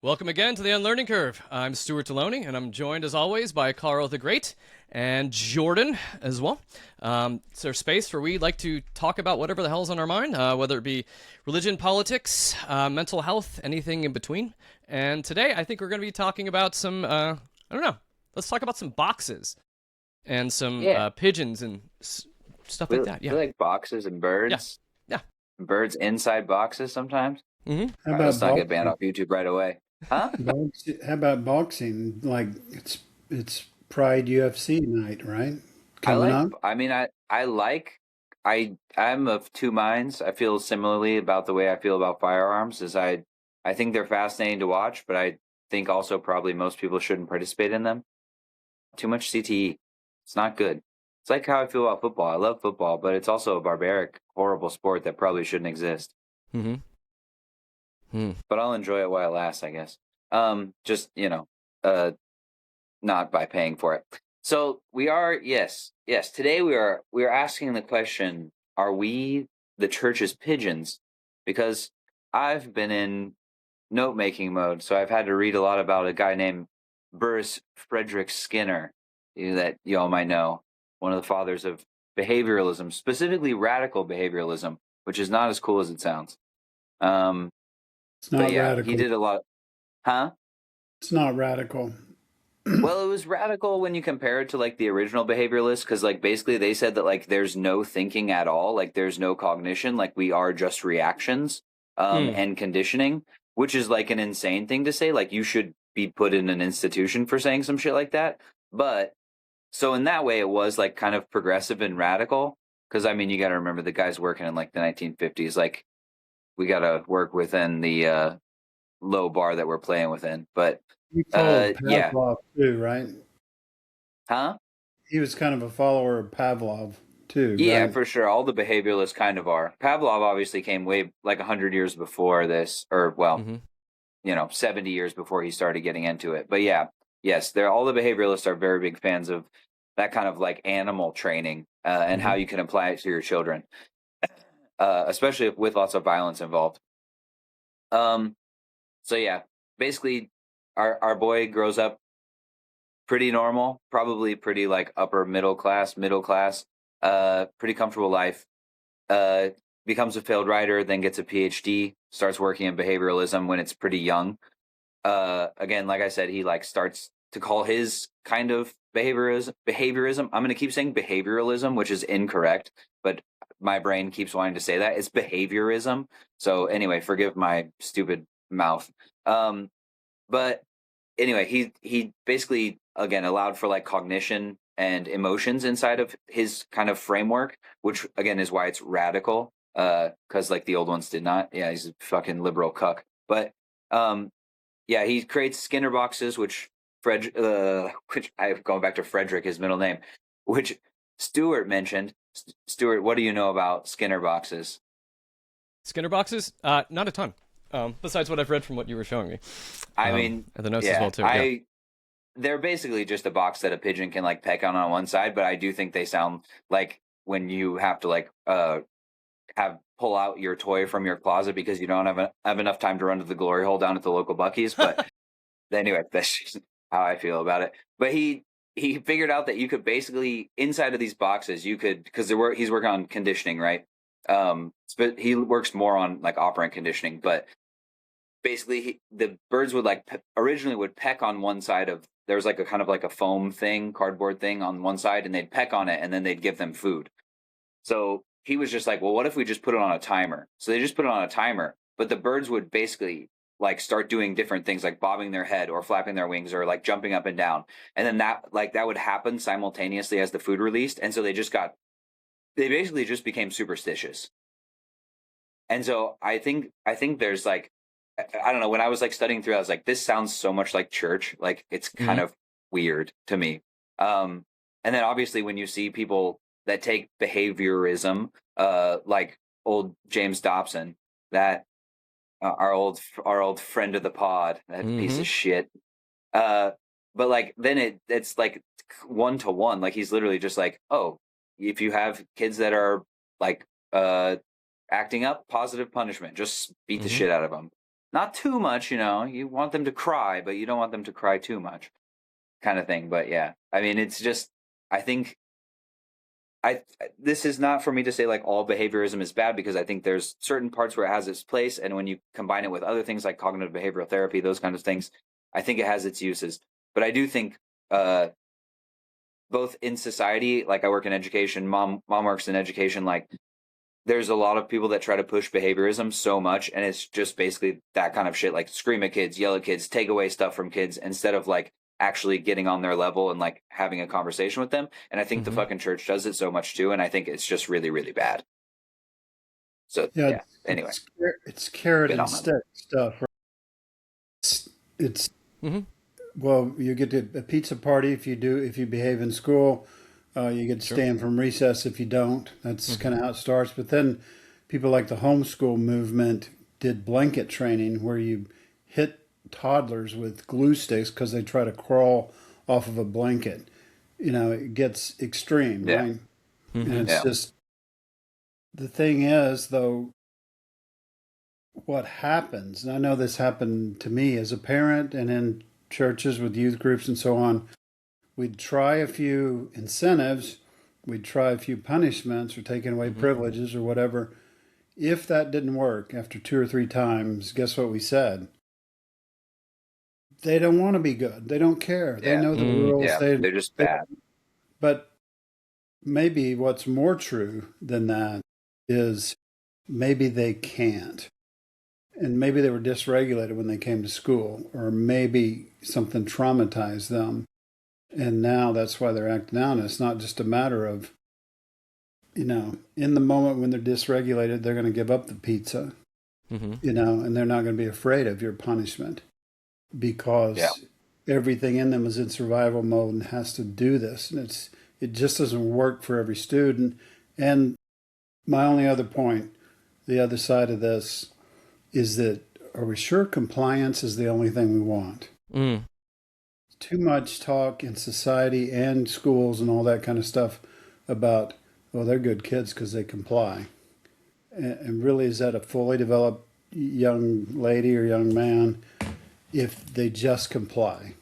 Welcome again to the Unlearning Curve. I'm Stuart and I'm joined as always by Karl the Great and Jordan as well. It's our space where we like to talk about whatever the hell's on our mind, whether it be religion, politics, mental health, anything in between. And today I think we're going to be talking about some, I don't know, let's talk about some boxes and some Yeah, pigeons and stuff like that. we Yeah. like boxes and Yeah. birds. Yeah. Birds inside boxes sometimes. Mm-hmm. How All right, about let's not get banned boxing? off YouTube right away. Huh? How about boxing? Like it's Pride UFC night, right? I Coming like up. I mean I like I'm of two minds. I feel similarly about the way I feel about firearms is I think they're fascinating to watch, but I think also probably most people shouldn't participate in them. Too much CTE. It's not good. It's like how I feel about football. I love football, but it's also a barbaric, horrible sport that probably shouldn't exist. Mm-hmm. Hmm. But I'll enjoy it while it lasts, I guess. Just uh, not by paying for it. So we are, yes. Today we are asking the question: are we the church's pigeons? Because I've been in note making mode, so I've had to read a lot about a guy named Burris Frederick Skinner, that you all might know, one of the fathers of behavioralism, specifically radical behavioralism, which is not as cool as it sounds. Um, It's but not yeah, he radical. did a lot. Huh? It's not radical. Well, it was radical when you compare it to like the original behavioralists, because like basically they said that like there's no thinking at all, like there's no cognition, like we are just reactions, Hmm. and conditioning, which is like an insane thing to say. Like you should be put in an institution for saying some shit like that. But so in that way, it was like kind of progressive and radical. Because I mean, you got to remember the guys working in like the 1950s. Like we got to work within the low bar that we're playing within. But He followed yeah, Pavlov too, right? huh? He was kind of a follower of Pavlov too, Yeah, right? for sure. All the behavioralists kind of are. Pavlov obviously came way like 100 years before this, or well, Mm-hmm. 70 years before he started getting into it. But yeah, yes, they're all the behavioralists are very big fans of that kind of like animal training, and Mm-hmm. how you can apply it to your children, especially with lots of violence involved. Um, so yeah, basically, our boy grows up pretty normal, probably pretty like upper middle class, pretty comfortable life. Uh, becomes a failed writer, then gets a PhD, starts working in behavioralism when it's pretty young. Again, like I said, he like starts to call his kind of behaviorism. I'm going to keep saying behavioralism, which is incorrect, but my brain keeps wanting to say that it's behaviorism. So anyway, forgive my stupid mouth. Um, but anyway, he basically again allowed for like cognition and emotions inside of his kind of framework, which again is why it's radical. Because like the old ones did not. Yeah, he's a fucking liberal cuck. But um, yeah, he creates Skinner boxes, which I'm going back to Frederick, his middle name, which Stuart mentioned. Stuart, what do you know about Skinner boxes? Skinner boxes? Not a ton. Besides what I've read from what you were showing me. I mean, And the notes as yeah, well too. Yeah. I they're basically just a box that a pigeon can like peck on one side, but I do think they sound like when you have to like have pull out your toy from your closet because you don't have enough time to run to the glory hole down at the local Bucky's. But anyway, that's just how I feel about it. But he figured out that you could basically inside of these boxes you could, because he's working on conditioning, right? But he works more on like operant conditioning, but basically the birds would like originally would peck on one side of, there was like a kind of like a foam thing, cardboard thing on one side, and they'd peck on it and then they'd give them food. So he was just like, well, what if we just put it on a timer? So they just put it on a timer, but the birds would basically like start doing different things like bobbing their head or flapping their wings or like jumping up and down. And then that would happen simultaneously as the food released. And so they basically just became superstitious. And so I think there's like, I don't know, when I was like studying through, I was like, this sounds so much like church. Like it's kind Mm-hmm. of weird to me. And then obviously when you see people that take behaviorism, like old James Dobson, that our old friend of the pod, that piece Mm-hmm. of shit. Uh, but like then it's like 1 to 1. Like he's literally just like, oh, if you have kids that are like acting up, positive punishment, just beat the Mm-hmm. shit out of them. not too much, you want them to cry, but you don't want them to cry too much kind of thing. But yeah, I mean, it's just, I think this is not for me to say like all behaviorism is bad, because I think there's certain parts where it has its place. And when you combine it with other things like cognitive behavioral therapy, those kinds of things, I think it has its uses. But I do think, both in society, like I work in education, mom works in education, like there's a lot of people that try to push behaviorism so much, and it's just basically that kind of shit, like scream at kids, yell at kids, take away stuff from kids, instead of like actually getting on their level and like having a conversation with them. And I think the fucking church does it so much too, and I think it's just really, really bad. So yeah, anyway, it's carrot and stick stuff, right? It's well, you get to a pizza party if you behave in school. You get to stand from recess if you don't. That's kind of how it starts. But then people like the homeschool movement did blanket training, where you hit toddlers with glue sticks because they try to crawl off of a blanket. It gets extreme, right? And it's just, the thing is, though, what happens, and I know this happened to me as a parent and in churches with youth groups and so on, we'd try a few incentives, we'd try a few punishments or taking away privileges or whatever. If that didn't work after 2 or 3 times, guess what we said? They don't want to be good. They don't care. They know the rules. Yeah. They're just bad. But maybe what's more true than that is maybe they can't. And maybe they were dysregulated when they came to school, or maybe something traumatized them. And now that's why they're acting out. And it's not just a matter of, in the moment when they're dysregulated, they're going to give up the pizza, and they're not going to be afraid of your punishment, because everything in them is in survival mode and has to do this. And it just doesn't work for every student. And my only other point, the other side of this, is that, are we sure compliance is the only thing we want? Too much talk in society and schools and all that kind of stuff about, well, they're good kids because they comply. And really, is that a fully developed young lady or young man if they just comply?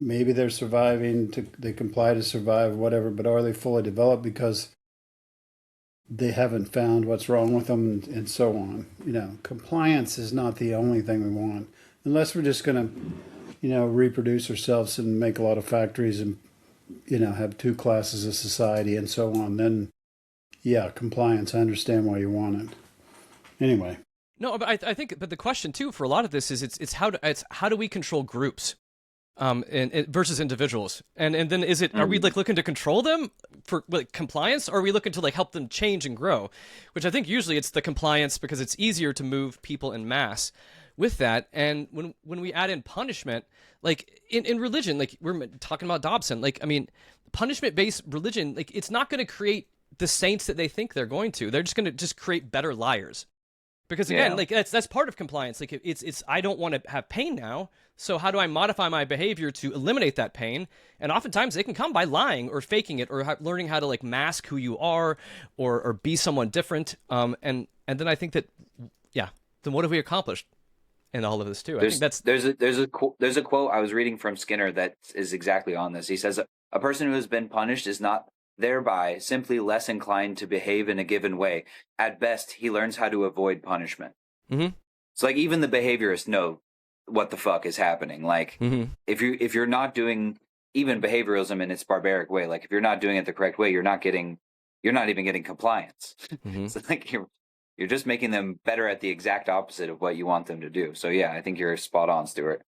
Maybe they're surviving, they comply to survive, whatever, but are they fully developed because they haven't found what's wrong with them, and so on? Compliance is not the only thing we want, unless we're just going to, reproduce ourselves and make a lot of factories and, have 2 classes of society and so on. Then, yeah, compliance, I understand why you want it. Anyway. No, but I think, but the question too for a lot of this is it's how do we control groups, and versus individuals, and then is it, are we like looking to control them for like compliance, or are we looking to like help them change and grow? Which I think usually it's the compliance, because it's easier to move people in mass with that. And when we add in punishment, like in religion, like we're talking about Dobson, like, I mean, punishment-based religion, like it's not going to create the saints that they think they're going to. They're just going to just create better liars. Because again, like that's part of compliance. Like it's I don't want to have pain now, so how do I modify my behavior to eliminate that pain? And oftentimes they can come by lying or faking it, or learning how to like mask who you are, or be someone different. And then I think that, then what have we accomplished in all of this too? I think that's there's a quote I was reading from Skinner that is exactly on this. He says, a person who has been punished is not thereby simply less inclined to behave in a given way. At best, he learns how to avoid punishment. So like even the behaviorists know what the fuck is happening. Like if you're not doing even behavioralism in its barbaric way, like if you're not doing it the correct way, you're not even getting compliance. So like you're just making them better at the exact opposite of what you want them to do. So yeah, I think you're spot on, Stuart.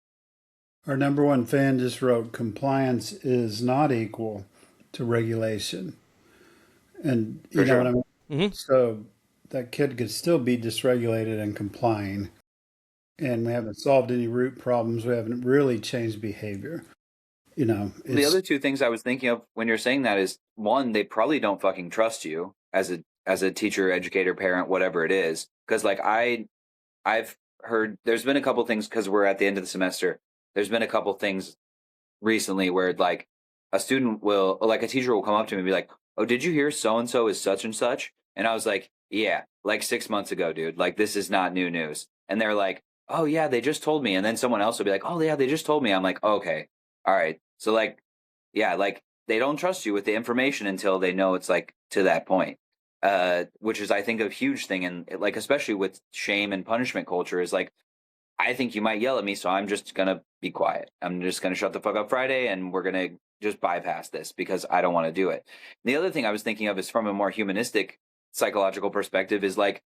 Our number one fan just wrote, compliance is not equal to regulation. And you know what I mean? So that kid could still be dysregulated and complying. And we haven't solved any root problems. We haven't really changed behavior. The other 2 ththings I was thinking of when you're saying that is, one, they probably don't fucking trust you as a teacher, educator, parent, whatever it is. Because like I've heard, there's been a couple things, because we're at the end of the semester, there's been a couple things recently where like a teacher will come up to me and be like, oh, did you hear so-and-so is such and such? And I was like, yeah, like 6 months ago, dude. Like, this is not new news. And they're like, oh, yeah, they just told me. And then someone else will be like, oh, yeah, they just told me. I'm like, okay, all right. So, like, yeah, like they don't trust you with the information until they know it's like to that point. Which is, I think, a huge thing. And like, especially with shame and punishment culture, is like, I think you might yell at me, so I'm just going to be quiet. I'm just going to shut the fuck up Friday, and we're going to just bypass this because I don't want to do it. And the other thing I was thinking of is from a more humanistic psychological perspective is like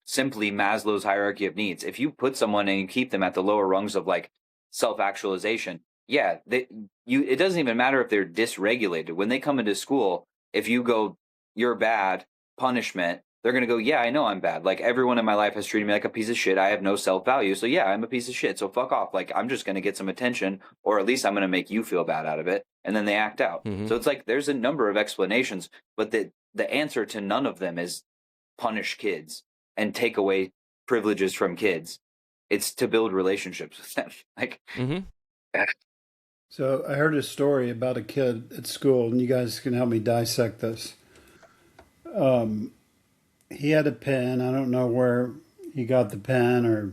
simply Maslow's hierarchy of needs. If you put someone and you keep them at the lower rungs of like self-actualization, yeah, it doesn't even matter if they're dysregulated. When they come into school, if you go, you're bad, punishment, they're going to go, yeah, I know I'm bad. Like, everyone in my life has treated me like a piece of shit. I have no self-value. So yeah, I'm a piece of shit. So fuck off. Like, I'm just going to get some attention, or at least I'm going to make you feel bad out of it. And then they act out. Mm-hmm. So it's like, there's a number of explanations, but the answer to none of them is punish kids and take away privileges from kids. It's to build relationships with them. Like, So I heard a story about a kid at school, and you guys can help me dissect this. He had a pen. I don't know where he got the pen or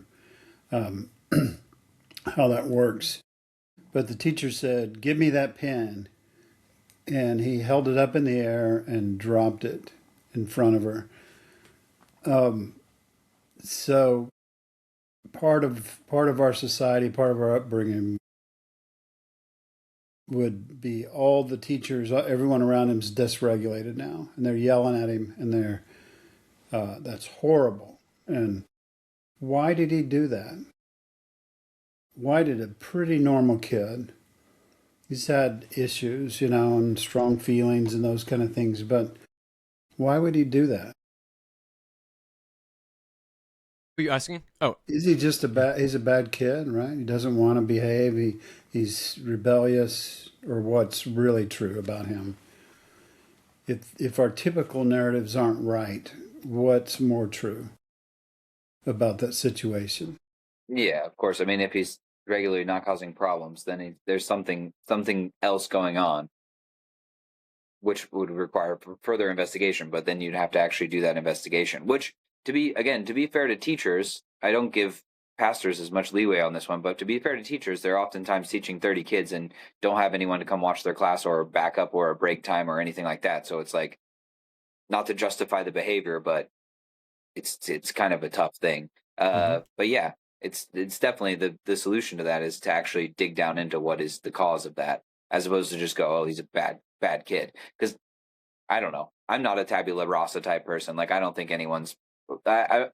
how that works. But the teacher said, give me that pen. And he held it up in the air and dropped it in front of her. So part of our society, part of our upbringing would be all the teachers, everyone around him is dysregulated now, and they're yelling at him, and they're that's horrible. And why did he do that? Why did a pretty normal kid, he's had issues, and strong feelings and those kind of things, but why would he do that? Are you asking? Oh, Is he just he's a bad kid, right? He doesn't want to behave. He's rebellious, or what's really true about him? If our typical narratives aren't right, what's more true about that situation? yeah, of course. I mean, if he's regularly not causing problems, then there's something else going on, which would require further investigation. But then you'd have to actually do that investigation. Which, to be fair to teachers, I don't give pastors as much leeway on this one. But to be fair to teachers, they're oftentimes teaching 30 kids and don't have anyone to come watch their class or back up or a break time or anything like that. So it's like, not to justify the behavior, but it's kind of a tough thing. But yeah, it's definitely the solution to that is to actually dig down into what is the cause of that, as opposed to just go, oh, he's a bad kid. Because I don't know, I'm not a tabula rasa type person. Like, I don't think anyone's. I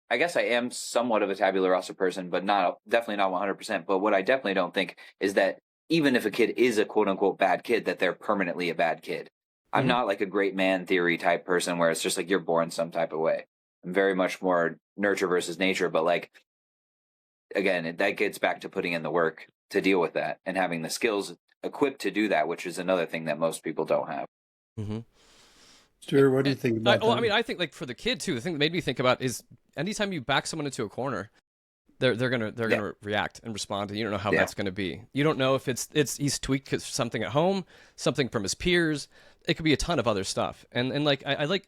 guess I am somewhat of a tabula rasa person, but definitely not 100%. But what I definitely don't think is that even if a kid is a quote unquote bad kid, that they're permanently a bad kid. I'm not like a great man theory type person where it's just like you're born some type of way. I'm very much more nurture versus nature. But like, again, that gets back to putting in the work to deal with that and having the skills equipped to do that, which is another thing that most people don't have. Mm-hmm. Stuart, what do you think about that? Well, I mean, I think like for the kid too. The thing that made me think about is anytime you back someone into a corner, they're gonna react and respond, and you don't know how that's gonna be. You don't know if it's he's tweaked something at home, something from his peers. It could be a ton of other stuff. And like I liked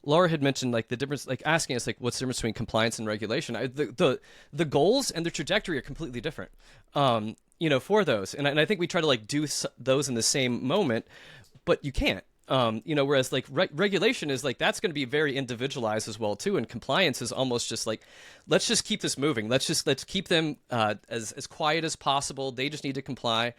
Laura had mentioned like the difference, like asking us like what's the difference between compliance and regulation. The goals and the trajectory are completely different. For those, and I think we try to like do those in the same moment, but you can't. Whereas like regulation is like that's going to be very individualized as well too, and compliance is almost just like let's just keep this moving. Let's keep them as quiet as possible. They just need to comply,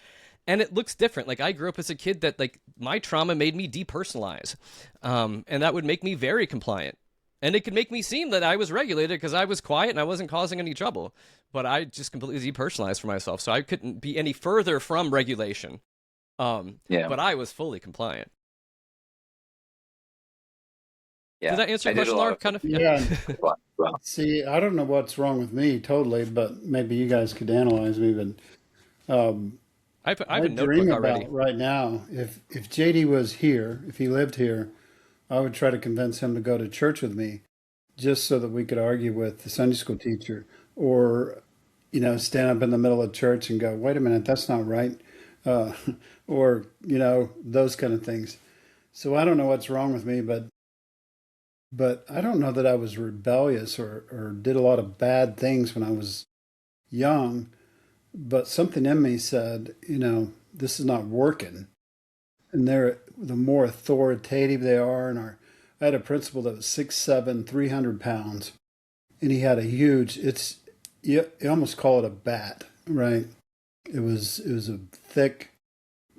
and it looks different. Like I grew up as a kid that like my trauma made me depersonalize, and that would make me very compliant, and it could make me seem that I was regulated because I was quiet and I wasn't causing any trouble, but I just completely depersonalized for myself, so I couldn't be any further from regulation. But I was fully compliant. Yeah. Did that answer your question, Laura? Kind of. Yeah. See, I don't know what's wrong with me totally, but maybe you guys could analyze me. But I have I a dream notebook already. about right now, if JD was here, if he lived here, I would try to convince him to go to church with me, just so that we could argue with the Sunday school teacher, or stand up in the middle of church and go, "Wait a minute, that's not right," or those kind of things. So I don't know what's wrong with me, but I don't know that I was rebellious or did a lot of bad things when I was young. But something in me said, this is not working. And the more authoritative they are, I had a principal that was 6'7", 300 pounds, and he had a huge. You almost call it a bat, right? It was a thick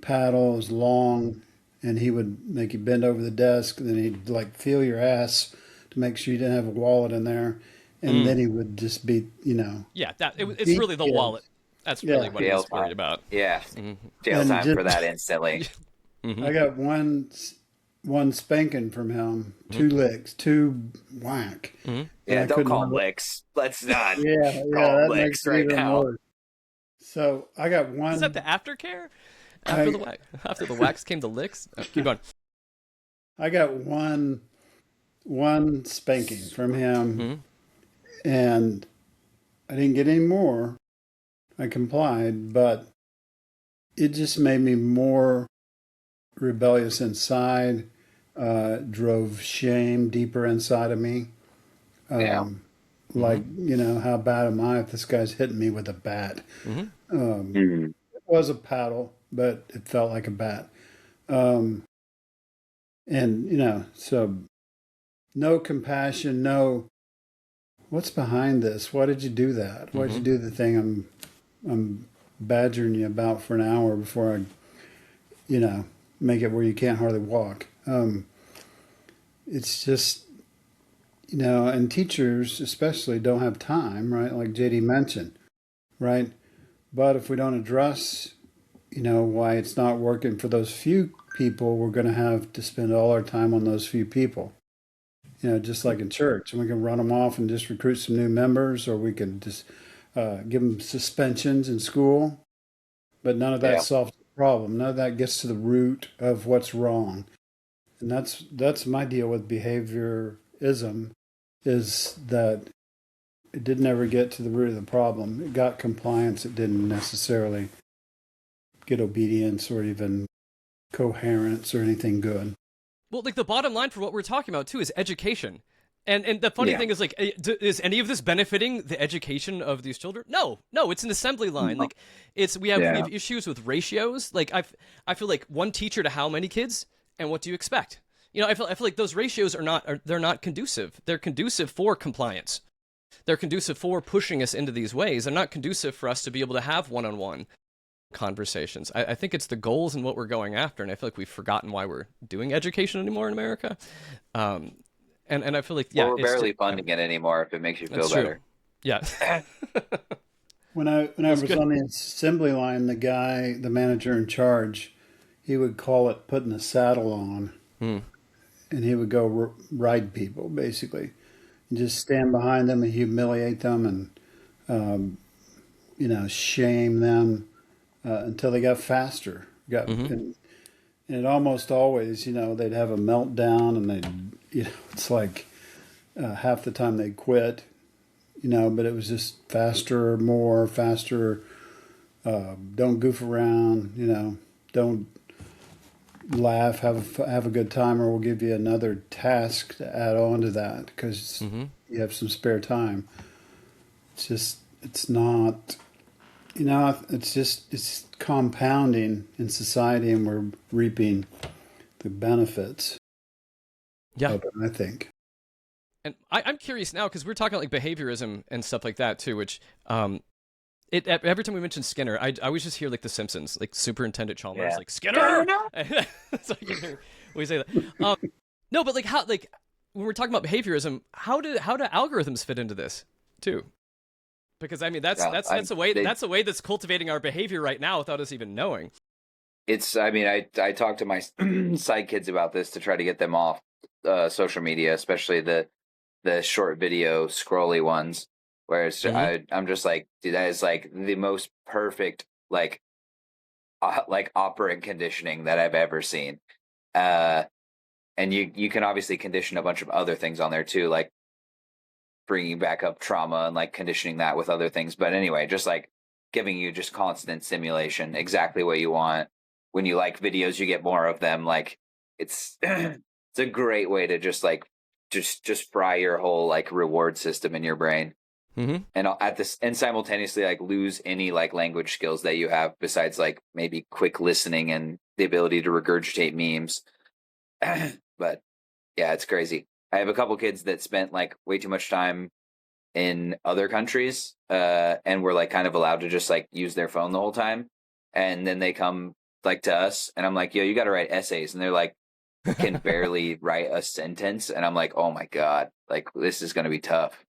paddle. It was long, and he would make you bend over the desk, and then he'd like feel your ass to make sure you didn't have a wallet in there, and then he would just beat. Yeah, it's beat really the kids. wallet. That's really what Jail he's worried time. about. Yeah, jail And time just- for that instantly. I got one spanking from him, 2 licks, 2 whack. Yeah, I don't couldn't call them remember- licks. Let's not. Yeah, Call that licks makes it right even now. worse. So I got one. Is that the aftercare? After the wax came the licks? Oh, keep going. I got one spanking from him, and I didn't get any more. I complied, but it just made me more rebellious inside, drove shame deeper inside of me. Like, how bad am I if this guy's hitting me with a bat? It was a paddle, but it felt like a bat. And, so no compassion, no, what's behind this? Why did you do that? Why did you do the thing I'm badgering you about for an hour before I, make it where you can't hardly walk? It's just, and teachers especially don't have time, right? Like JD mentioned, right? But if we don't address, why it's not working for those few people, we're going to have to spend all our time on those few people. Just like in church, and we can run them off and just recruit some new members, or we can just give them suspensions in school. But none of that solves the problem. None of that gets to the root of what's wrong. And that's my deal with behaviorism, is that it didn't ever get to the root of the problem. It got compliance. It didn't necessarily get obedience or even coherence or anything good. Well, like the bottom line for what we're talking about too is education. And the funny thing is, like, is any of this benefiting the education of these children? No, it's an assembly line. Like, we have issues with ratios. Like, I feel like one teacher to how many kids, and what do you expect? I feel like those ratios they're not conducive. They're conducive for compliance. They're conducive for pushing us into these ways. They're not conducive for us to be able to have one-on-one conversations. I think it's the goals and what we're going after, and I feel like we've forgotten why we're doing education anymore in America. And I feel like we're barely funding it anymore. If it makes you feel better, yeah. When I was good. On the assembly line, the manager in charge, he would call it putting a saddle on, and he would go ride people basically, and just stand behind them and humiliate them and shame them until they got faster. And it almost always, they'd have a meltdown, and it's like half the time they'd quit, but it was just faster, more faster. Don't goof around, don't laugh, have a good time, or we'll give you another task to add on to that because you have some spare time. It's not, it's compounding in society, and we're reaping the benefits of it, I think. And I'm curious now, because we're talking like behaviorism and stuff like that too, which every time we mention Skinner, I always just hear like The Simpsons, like Superintendent Chalmers, like Skinner. So I can hear we say that. No, but like how, like when we're talking about behaviorism, how do algorithms fit into this too? Because I mean that's a way that's cultivating our behavior right now without us even knowing. I talk to my side kids about this to try to get them off social media, especially the short video scrolly ones, where I'm just like, dude, that is like the most perfect like operant conditioning that I've ever seen. And you can obviously condition a bunch of other things on there too, like bringing back up trauma and like conditioning that with other things. But anyway, just like giving you just constant stimulation, exactly what you want. When you like videos, you get more of them. Like it's it's a great way to just like just fry your whole like reward system in your brain. Mm-hmm. And at this and simultaneously like lose any like language skills that you have besides like maybe quick listening and the ability to regurgitate memes. But yeah, it's crazy. I have a couple kids that spent like way too much time in other countries, and were like kind of allowed to just like use their phone the whole time, and then they come like to us and I'm like, yo, you got to write essays, and they're like can barely write a sentence, and I'm like, oh my god, like this is going to be tough.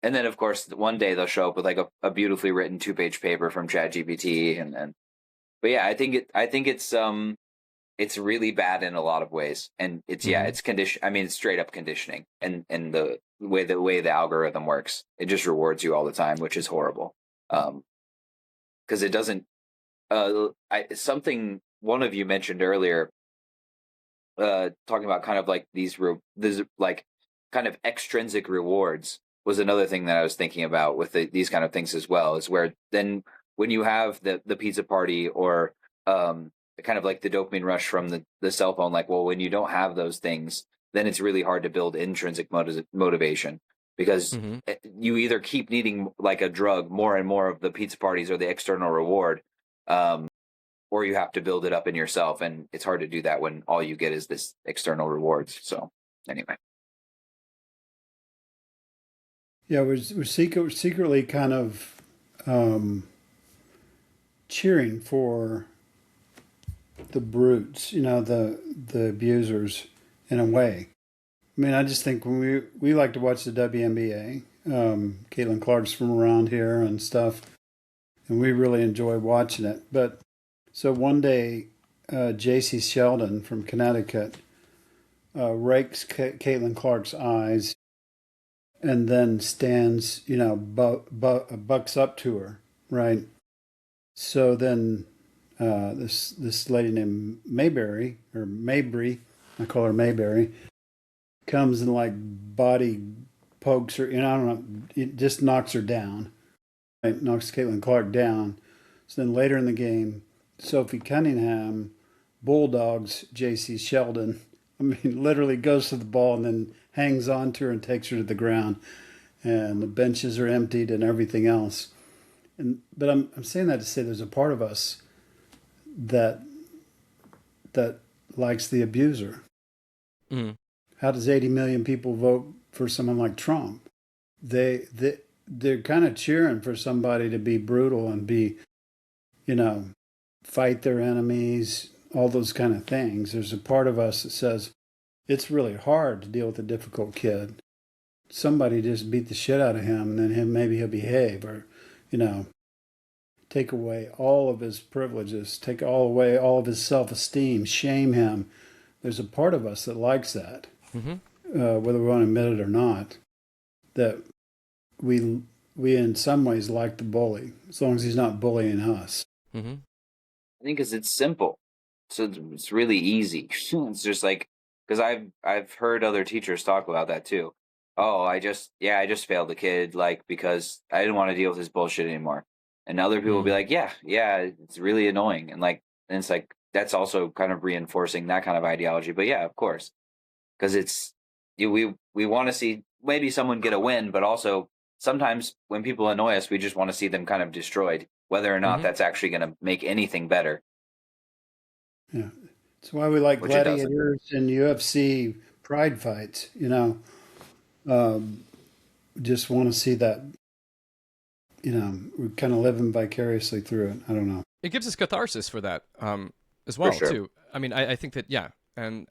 And then of course one day they'll show up with like a beautifully written 2-page paper from ChatGPT, and then but yeah, I think it's really bad in a lot of ways, and it's yeah, Mm-hmm. it's condition. I mean, it's straight up conditioning, and the way the algorithm works, it just rewards you all the time, which is horrible. Because it doesn't. Something one of you mentioned earlier, talking about kind of like these like kind of extrinsic rewards was another thing that I was thinking about with these kind of things as well. Is where then when you have the pizza party or kind of like the dopamine rush from the cell phone, like well, when you don't have those things, then it's really hard to build intrinsic motivation because Mm-hmm. you either keep needing like a drug more and more of the pizza parties or the external reward, or you have to build it up in yourself, and it's hard to do that when all you get is this external rewards. So anyway. Yeah, we're secretly kind of um, cheering for the brutes, the abusers, in a way. I mean, I just think when we like to watch the WNBA, Caitlin Clark's from around here and stuff, and we really enjoy watching it. But so one day, J.C. Sheldon from Connecticut rakes Caitlin Clark's eyes and then stands, bucks up to her, right? So then this lady named Mayberry, or Mabry, I call her Mayberry, comes and like body pokes her, I don't know, it just knocks her down, right? Knocks Caitlin Clark down. So then later in the game, Sophie Cunningham bulldogs J.C. Sheldon. I mean, literally goes to the ball and then hangs on to her and takes her to the ground. And the benches are emptied and everything else. But I'm saying that to say there's a part of us that that likes the abuser. Mm-hmm. How does 80 million people vote for someone like Trump? They're kind of cheering for somebody to be brutal and be, fight their enemies, all those kind of things. There's a part of us that says it's really hard to deal with a difficult kid. Somebody just beat the shit out of him, and then maybe he'll behave, or, take away all of his privileges, take away all of his self-esteem, shame him. There's a part of us that likes that, whether we want to admit it or not, that we in some ways like the bully, as long as he's not bullying us. Mm-hmm. I think because it's simple, so it's really easy. It's just like because I've heard other teachers talk about that too. Oh, I just failed the kid like because I didn't want to deal with his bullshit anymore. And other people will be Mm-hmm. like, yeah, it's really annoying, and like and it's like that's also kind of reinforcing that kind of ideology. But yeah, of course, because it's we want to see maybe someone get a win, but also sometimes when people annoy us, we just want to see them kind of destroyed, whether or not Mm-hmm. that's actually going to make anything better, Yeah, that's why we like which it doesn't. gladiators and UFC pride fights. Um, just want to see that. We're kind of living vicariously through it. I don't know. It gives us catharsis for that, as For well sure. too. I mean, I think that yeah, and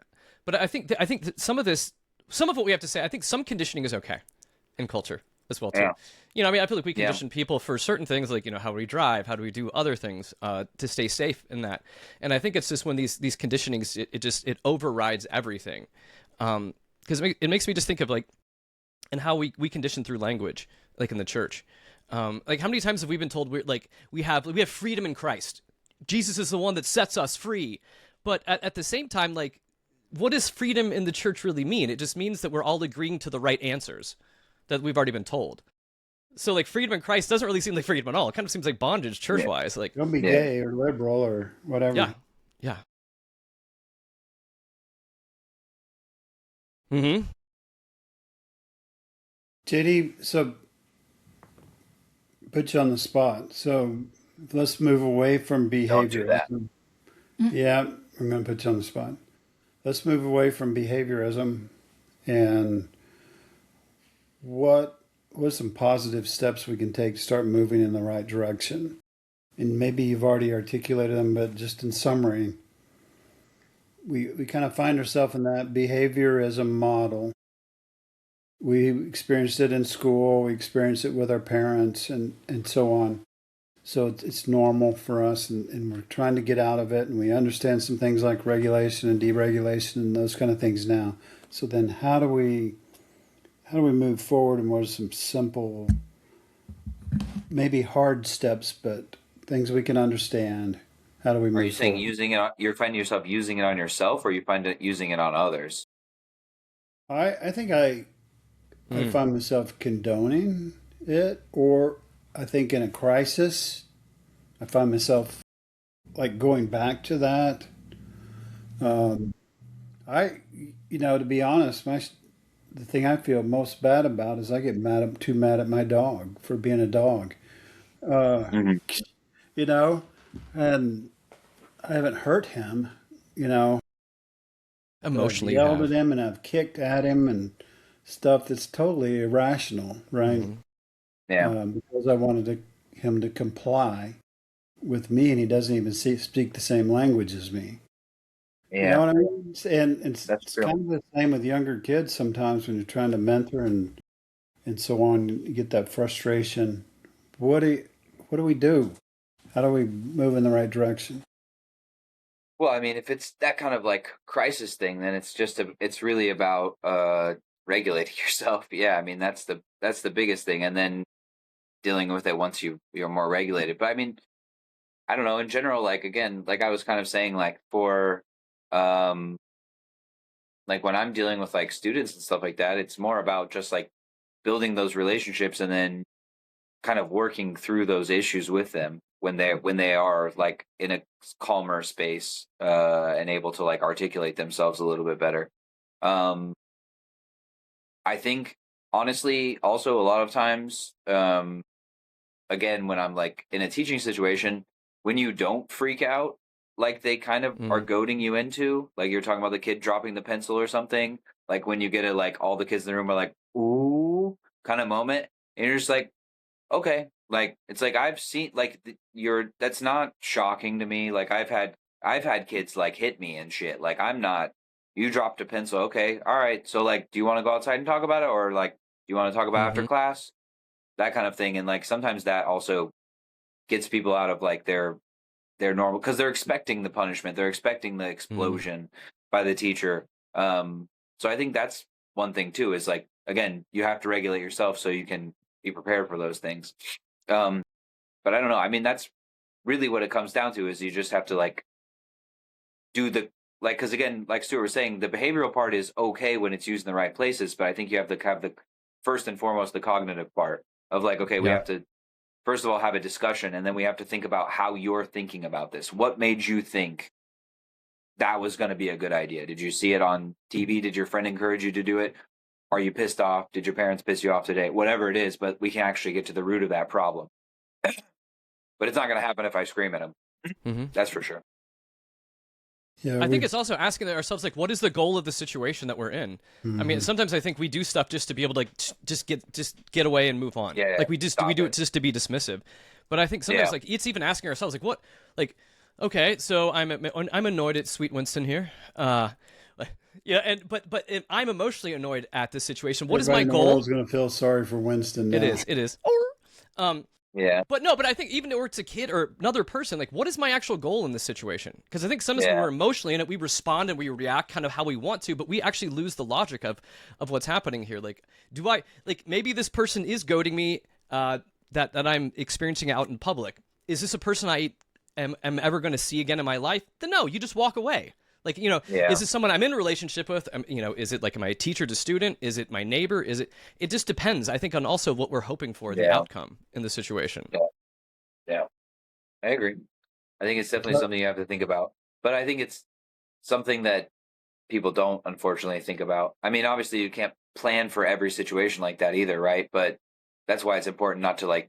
but I think that some of what we have to say, I think some conditioning is okay in culture as well too. Yeah. I mean, I feel like we Yeah. condition people for certain things, like how do we drive, how do we do other things to stay safe in that. And I think it's just when these conditionings, it overrides everything, because it makes me just think of like and how we condition through language, like in the church. Like how many times have we been told we have freedom in Christ? Jesus is the one that sets us free. But at the same time, like, what does freedom in the church really mean? It just means that we're all agreeing to the right answers that we've already been told. So like freedom in Christ doesn't really seem like freedom at all. It kind of seems like bondage church Yeah. wise. Like Don't be Yeah. gay or liberal or whatever. yeah, yeah. Mm-hmm. JD, so put you on the spot. So let's move away from Don't do that. behaviorism. Yeah, I'm going to put you on the spot. Let's move away from behaviorism and what are some positive steps we can take to start moving in the right direction? And maybe you've already articulated them, but just in summary, we kind of find ourselves in that behaviorism model. We experienced it in school, we experienced it with our parents, and so on. So it's normal for us, and we're trying to get out of it, and we understand some things like regulation and deregulation and those kind of things now. So then how do we move forward, and what are some simple, maybe hard steps, but things we can understand? How do we move Are you saying forward? using it? You're finding yourself using it on yourself, or you find it using it on others? I think I Mm. find myself condoning it, or I think in a crisis, I find myself like going back to that. Um, I, to be honest, the thing I feel most bad about is I get too mad at my dog for being a dog. Uh, Hmm. you know, and I haven't hurt him, you know, but I've Emotionally, you yelled at have. him and I've kicked at him and stuff that's totally irrational, right? Mm-hmm. Yeah, Because I wanted him to comply with me, and he doesn't even speak the same language as me. You know yeah, what I mean? And that's it's true. kind of the same with younger kids sometimes when you're trying to mentor and so on. You get that frustration. What do what do we do? How do we move in the right direction? Well, I mean, if it's that kind of like crisis thing, then it's really about regulating yourself. Yeah, I mean that's the biggest thing, and then dealing with it once you're more regulated. But I mean, I don't know, in general, like again, like I was kind of saying, like for um like when I'm dealing with like students and stuff like that, it's more about just like building those relationships and then kind of working through those issues with them when they are like in a calmer space and able to like articulate themselves a little bit better. um I think honestly also a lot of times, again, when I'm like in a teaching situation, when you don't freak out like they kind of are Mm-hmm. goading you into, like you're talking about the kid dropping the pencil or something, like when you get it, like all the kids in the room are like ooh kind of moment, and you're just like, okay, like it's like I've seen like you're that's not shocking to me. Like I've had kids like hit me and shit. Like I'm not. You dropped a pencil, okay, all right. So like, do you want to go outside and talk about it, or like, do you want to talk about after Mm-hmm. class? That kind of thing. And like sometimes that also gets people out of like their normal, because they're expecting the punishment, they're expecting the Mm-hmm. explosion by the teacher. So I think that's one thing too. Is like again, you have to regulate yourself so you can be prepared for those things. Um, but I don't know. I mean, that's really what it comes down to is you just have to like do the like because again, like Stuart was saying, the behavioral part is okay when it's used in the right places, but I think you have to have the first and foremost the cognitive part of like, okay, we Yeah. have to first of all have a discussion, and then we have to think about how you're thinking about this. What made you think that was going to be a good idea? Did you see it on TV? Did your friend encourage you to do it? Are you pissed off? Did your parents piss you off today? Whatever it is, but we can actually get to the root of that problem. But it's not going to happen if I scream at him. Mm-hmm. That's for sure. Yeah, I think we. it's also asking ourselves, like, what is the goal of the situation that we're in? I mean, Mhm. sometimes I think we do stuff just to be able to like, just get away and move on. Yeah, yeah. Like we Stop do it it. just to be dismissive. But I think Yeah. sometimes like it's even asking ourselves like, what, like, okay, so I'm annoyed at Sweet Winston here. Yeah, and but if I'm emotionally annoyed at this situation. What is Everybody my in the goal? world is going to feel sorry for Winston It now. is. It is. Um, Yeah. but no, but I think even if it's a kid or another person, like, what is my actual goal in this situation? Because I think sometimes when Yeah. we're emotionally in it, we respond and we react kind of how we want to, but we actually lose the logic of what's happening here. Like, do I like maybe this person is goading me that I'm experiencing out in public? Is this a person I am ever going to see again in my life? Then no, you just walk away. Like, is Yeah. this someone I'm in a relationship with? Is it like, am I a teacher to student? Is it my neighbor? It just depends, I think, on also what we're hoping for, the Yeah. outcome in the situation. Yeah. Yeah. I agree. I think it's definitely something you have to think about. But I think it's something that people don't unfortunately think about. I mean, obviously you can't plan for every situation like that either, right? But that's why it's important not to like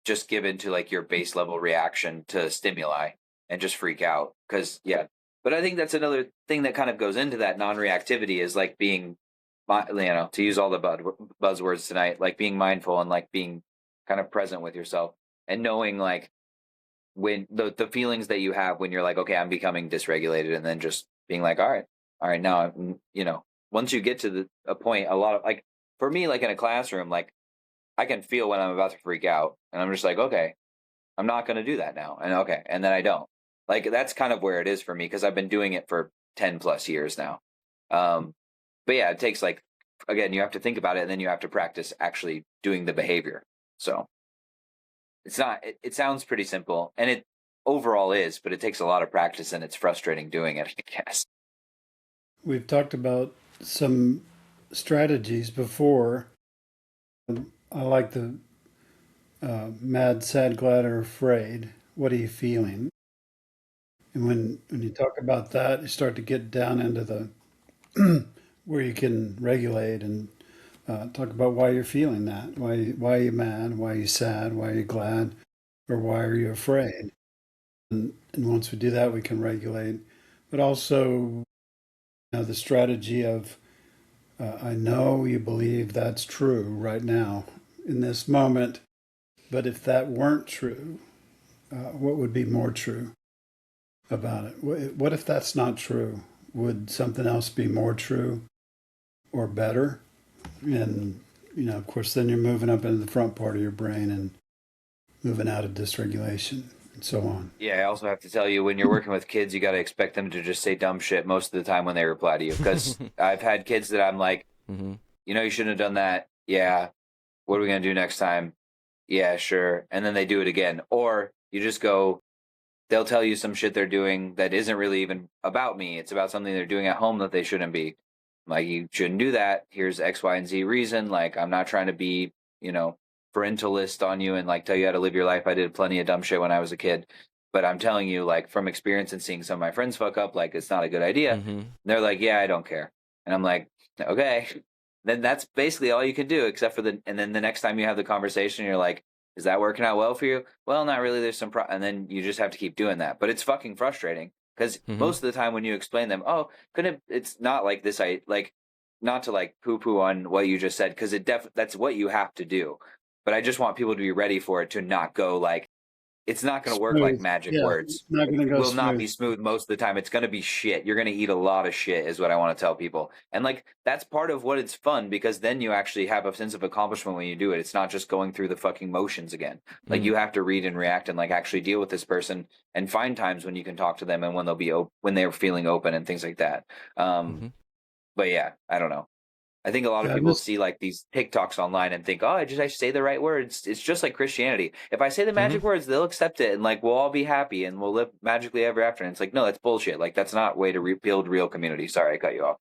just give into like your base level reaction to stimuli and just freak out. Cause yeah, but I think that's another thing that kind of goes into that non-reactivity is like being, to use all the buzzwords tonight, like being mindful and like being kind of present with yourself and knowing like when the feelings that you have when you're like, okay, I'm becoming dysregulated, and then just being like, all right, now once you get to a point, a lot of like for me, like in a classroom, like I can feel when I'm about to freak out, and I'm just like, okay, I'm not going to do that now, and okay, and then I don't. Like that's kind of where it is for me because I've been doing it for 10 plus years now. But yeah, it takes like again, you have to think about it, and then you have to practice actually doing the behavior. So it's not. It sounds pretty simple, and it overall is, but it takes a lot of practice, and it's frustrating doing it, I guess. We've talked about some strategies before. I like the mad, sad, glad, or afraid. What are you feeling? And when you talk about that, you start to get down into the where you can regulate and talk about why you're feeling that. Why are you mad? Why are you sad? Why are you glad? Or why are you afraid? And once we do that, we can regulate. But also, the strategy of I know you believe that's true right now in this moment, but if that weren't true, what would be more true about it? What if that's not true? Would something else be more true or better? And, of course, then you're moving up into the front part of your brain and moving out of dysregulation and so on. Yeah, I also have to tell you, when you're working with kids, you got to expect them to just say dumb shit most of the time when they reply to you. Because I've had kids that I'm like, you shouldn't have done that. Yeah. What are we going to do next time? Yeah, sure. And then they do it again. Or you just go, they'll tell you some shit they're doing that isn't really even about me. It's about something they're doing at home that they shouldn't be. Like, you shouldn't do that. Here's X, Y, and Z reason. Like, I'm not trying to be, parentalist on you and like tell you how to live your life. I did plenty of dumb shit when I was a kid. But I'm telling you, like, from experience and seeing some of my friends fuck up, like, it's not a good idea. And they're like, yeah, I don't care. And I'm like, okay. Then that's basically all you can do, except for and then the next time you have the conversation, you're like, is that working out well for you? Well, not really. There's some and then you just have to keep doing that. But it's fucking frustrating because most of the time when you explain them, it's not like this. Not to like poo poo on what you just said, because that's what you have to do. But I just want people to be ready for it, to not go like, it's not going to work like magic words. It's not going to go will smooth. not be smooth most of the time. It's going to be shit. You're going to eat a lot of shit is what I want to tell people. And like, that's part of what it's fun, because then you actually have a sense of accomplishment when you do it. It's not just going through the fucking motions again. Like you have to read and react and like actually deal with this person and find times when you can talk to them and when they'll be when they're feeling open and things like that. But yeah, I don't know. I think a lot of people see like these TikToks online and think, I say the right words. It's just like Christianity. If I say the magic words, they'll accept it and like we'll all be happy and we'll live magically ever after. And it's like, no, that's bullshit. Like that's not a way to build real community. Sorry, I cut you off.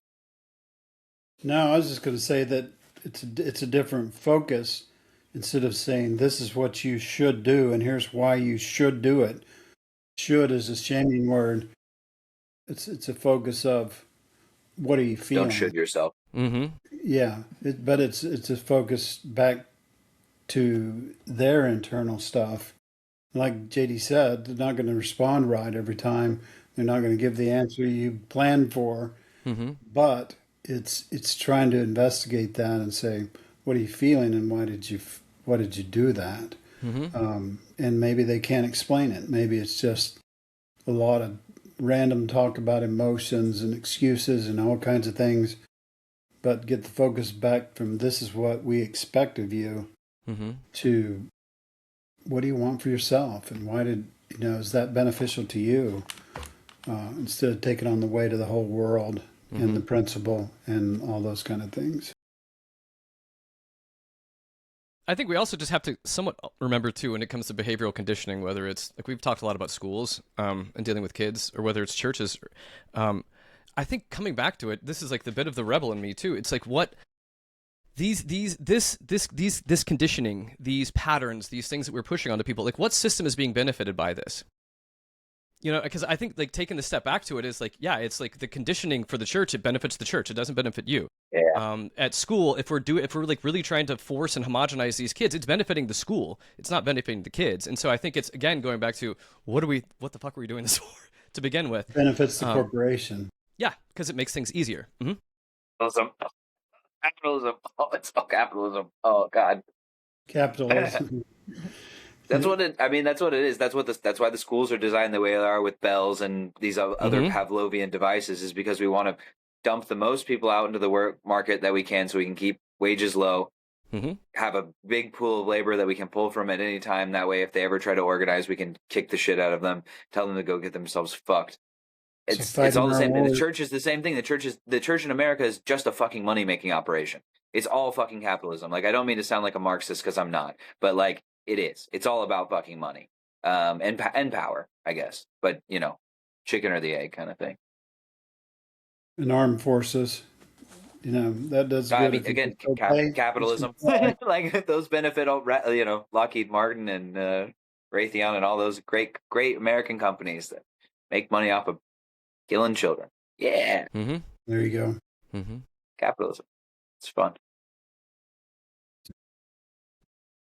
No, I was just going to say that it's a different focus. Instead of saying this is what you should do and here's why you should do it. Should is a shaming word. It's a focus of what are you feeling? Don't should yourself. Yeah, but it's a focus back to their internal stuff. Like JD said, they're not going to respond right every time. They're not going to give the answer you planned for. But it's trying to investigate that and say, what are you feeling and why did you do that? And maybe they can't explain it. Maybe it's just a lot of random talk about emotions and excuses and all kinds of things. But get the focus back from this is what we expect of you to what do you want for yourself and why is that beneficial to you, instead of taking on the weight of the whole world and the principle and all those kind of things. I think we also just have to somewhat remember too, when it comes to behavioral conditioning, whether it's like we've talked a lot about schools and dealing with kids, or whether it's churches. I think coming back to it, this is like the bit of the rebel in me too. It's like what this conditioning, these patterns, these things that we're pushing onto people. Like, what system is being benefited by this? You know, because I think like taking the step back to it is like, yeah, it's like the conditioning for the church. It benefits the church. It doesn't benefit you. Yeah. At school, if we're like really trying to force and homogenize these kids, it's benefiting the school. It's not benefiting the kids. And so I think it's again going back to what the fuck are we doing this for to begin with? Benefits the corporation. Yeah, because it makes things easier. Mm-hmm. Capitalism. Oh, it's all capitalism. Oh God. Capitalism. That's what it. I mean, that's what it is. That's why the schools are designed the way they are with bells and these other Pavlovian devices. Is because we want to dump the most people out into the work market that we can, so we can keep wages low. Have a big pool of labor that we can pull from at any time. That way, if they ever try to organize, we can kick the shit out of them. Tell them to go get themselves fucked. It's all the same thing. The church is the same thing. The church in America is just a fucking money making operation. It's all fucking capitalism. Like, I don't mean to sound like a Marxist because I'm not, but like it is. It's all about fucking money, and power, I guess. But you know, chicken or the egg kind of thing. And armed forces, you know, that does. I mean, again, capitalism. Like those benefit, you know, Lockheed Martin and Raytheon and all those great American companies that make money off of killing children. Yeah. There you go. Capitalism. It's fun.